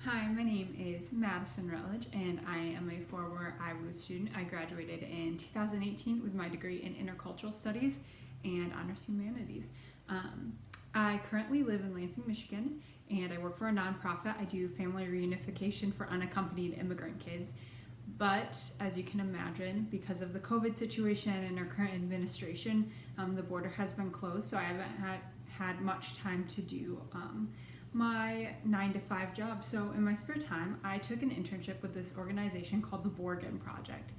Hi, my name is Madison Rutledge, and I am a former IWU student. I graduated in 2018 with my degree in Intercultural Studies and Honors Humanities. I currently live in Lansing, Michigan, and I work for a nonprofit. I do family reunification for unaccompanied immigrant kids. But as you can imagine, because of the COVID situation and our current administration, the border has been closed, so I haven't had much time to do my 9 to 5 job. So in my spare time, I took an internship with this organization called the Borgen Project.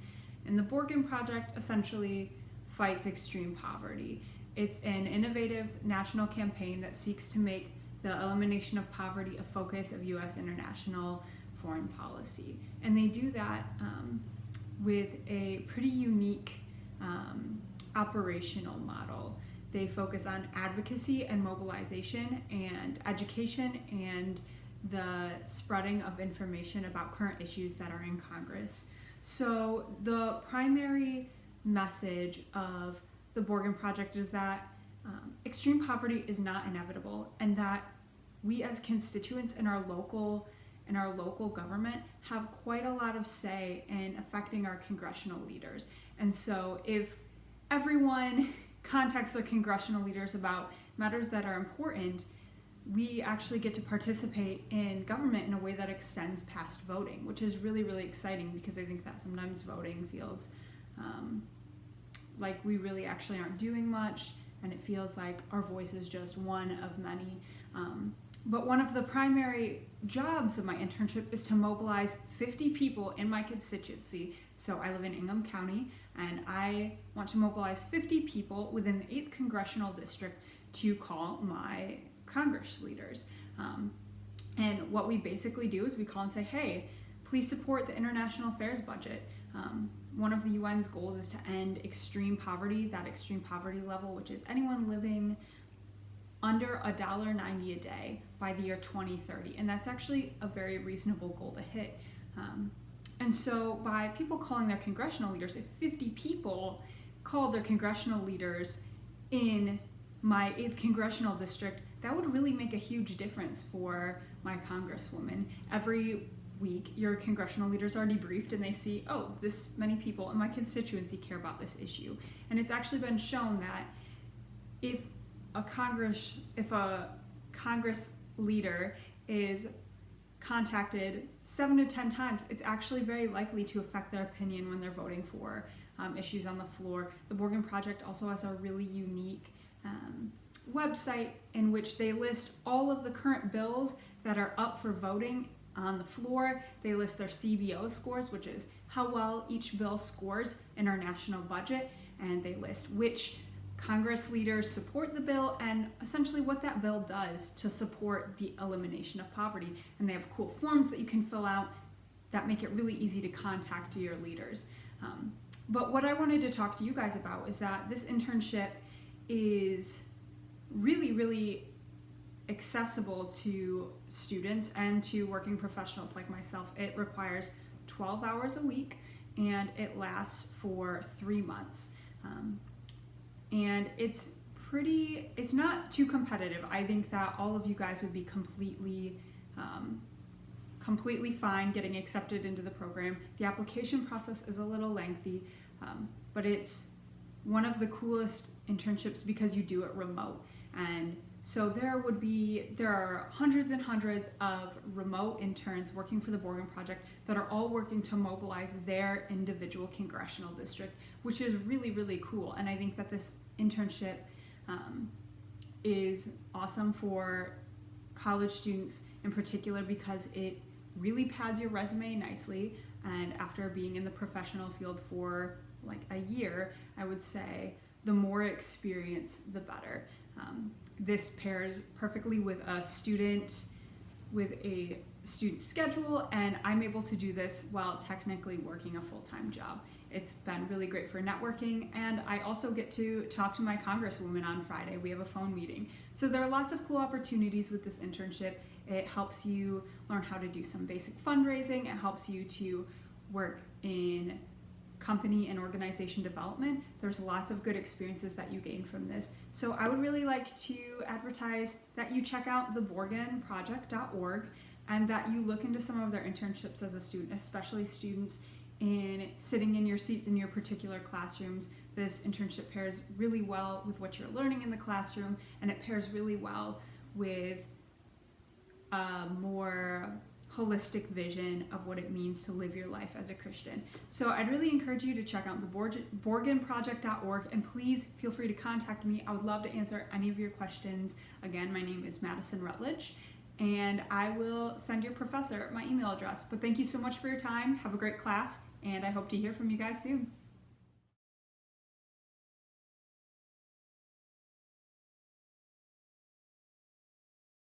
And the Borgen Project essentially fights extreme poverty. It's an innovative national campaign that seeks to make the elimination of poverty a focus of U.S. international foreign policy. And they do that with a pretty unique operational model. They focus on advocacy and mobilization and education and the spreading of information about current issues that are in Congress. So the primary message of the Borgen Project is that extreme poverty is not inevitable, and that we as constituents in our local government have quite a lot of say in affecting our congressional leaders. And so if everyone contacts their congressional leaders about matters that are important, we actually get to participate in government in a way that extends past voting, which is really, really exciting, because I think that sometimes voting feels like we really actually aren't doing much, and it feels like our voice is just one of many. But one of the primary jobs of my internship is to mobilize 50 people in my constituency. So I live in Ingham County, and I want to mobilize 50 people within the 8th Congressional District to call my Congress leaders. And what we basically do is we call and say, hey, please support the international affairs budget. One of the UN's goals is to end extreme poverty, that extreme poverty level, which is anyone living under $1.90 a day by the year 2030. And that's actually a very reasonable goal to hit. And so by people calling their congressional leaders, if 50 people called their congressional leaders in my 8th Congressional District, that would really make a huge difference for my congresswoman. Every week, your congressional leaders are debriefed and they see, oh, this many people in my constituency care about this issue. And it's actually been shown that if a Congress leader is contacted 7 to 10 times, it's actually very likely to affect their opinion when they're voting for issues on the floor. The Borgen Project also has a really unique website in which they list all of the current bills that are up for voting on the floor. They list their CBO scores, which is how well each bill scores in our national budget, and they list which Congress leaders support the bill and essentially what that bill does to support the elimination of poverty. And they have cool forms that you can fill out that make it really easy to contact your leaders. But what I wanted to talk to you guys about is that this internship is really, really accessible to students and to working professionals like myself. It requires 12 hours a week, and it lasts for 3 months. And it's not too competitive. I think that all of you guys would be completely fine getting accepted into the program. The application process is a little lengthy, but it's one of the coolest internships because you do it remote. And so there are hundreds and hundreds of remote interns working for the Borgen Project that are all working to mobilize their individual congressional district, which is really, really cool. And I think that this internship is awesome for college students in particular because it really pads your resume nicely. And after being in the professional field for like a year, I would say the more experience, the better. This pairs perfectly with a student schedule, and I'm able to do this while technically working a full-time job. It's been really great for networking, and I also get to talk to my congresswoman on Friday. We have a phone meeting. So there are lots of cool opportunities with this internship. It helps you learn how to do some basic fundraising. It helps you to work in company and organization development. There's lots of good experiences that you gain from this. So I would really like to advertise that you check out theborgenproject.org. and that you look into some of their internships as a student, especially students in sitting in your seats in your particular classrooms. This internship pairs really well with what you're learning in the classroom, and it pairs really well with a more holistic vision of what it means to live your life as a Christian. So I'd really encourage you to check out the borgenproject.org, and please feel free to contact me. I would love to answer any of your questions. Again, my name is Madison Rutledge, and I will send your professor my email address. But thank you so much for your time. Have a great class, and I hope to hear from you guys soon.